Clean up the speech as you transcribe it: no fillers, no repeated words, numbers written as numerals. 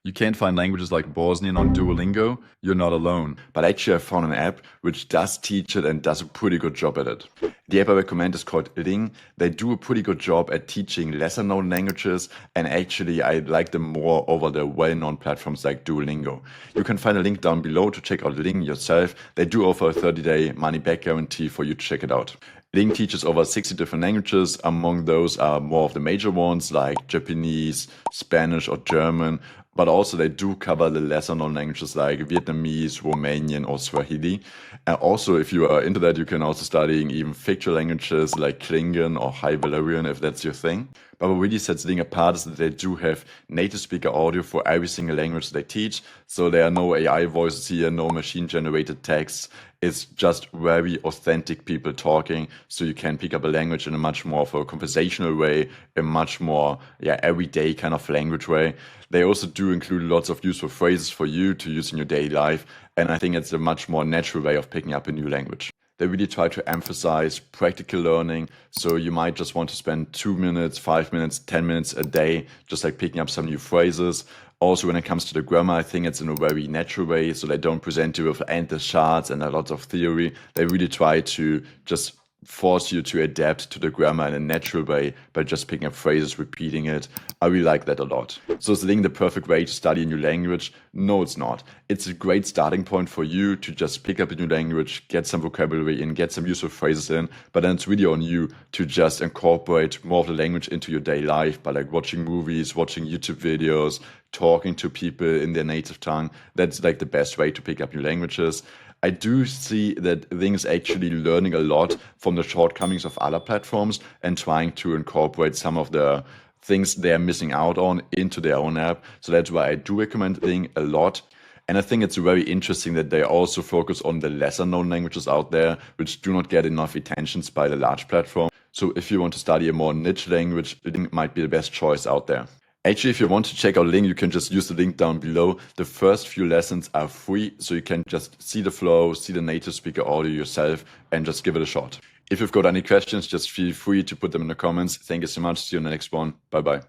You can't find languages like Bosnian on Duolingo, you're not alone. But actually I found an app which does teach it and does a pretty good job at it. The app I recommend is called Ling. They do a pretty good job at teaching lesser known languages, and actually I like them more over the well-known platforms like Duolingo. You can find a link down below to check out Ling yourself. They do offer a 30-day money-back guarantee for you to check it out. Ling teaches over 60 different languages. Among those are more of the major ones like Japanese, Spanish or German, but also they do cover the lesser known languages like Vietnamese, Romanian or Swahili. And also if you are into that, you can also studying even fictional languages like Klingon or High Valyrian if that's your thing. But what really sets Ling apart is that they do have native speaker audio for every single language they teach. So there are no AI voices here, no machine generated texts. It's just very authentic people talking. So you can pick up a language in a much more of a conversational way, a much more everyday kind of language way. They also do include lots of useful phrases for you to use in your daily life. And I think it's a much more natural way of picking up a new language. They really try to emphasize practical learning. So you might just want to spend 2 minutes, 5 minutes, 10 minutes a day, just like picking up some new phrases. Also, when it comes to the grammar, I think it's in a very natural way. So they don't present you with endless charts and a lot of theory. They really try to just force you to adapt to the grammar in a natural way by just picking up phrases, repeating it. I really like that a lot. So is Ling the perfect way to study a new language? No, it's not. It's a great starting point for you to just pick up a new language, get some vocabulary in, get some useful phrases in, but then it's really on you to just incorporate more of the language into your daily life by like watching movies, watching YouTube videos, talking to people in their native tongue. That's like the best way to pick up new languages. I do see that Ling is actually learning a lot from the shortcomings of other platforms and trying to incorporate some of the things they're missing out on into their own app. So that's why I do recommend Ling a lot. And I think it's very interesting that they also focus on the lesser known languages out there, which do not get enough attentions by the large platform. So if you want to study a more niche language, Ling might be the best choice out there. Actually, if you want to check out Ling, you can just use the link down below. The first few lessons are free, so you can just see the flow, see the native speaker audio yourself, and just give it a shot. If you've got any questions, just feel free to put them in the comments. Thank you so much. See you in the next one. Bye bye.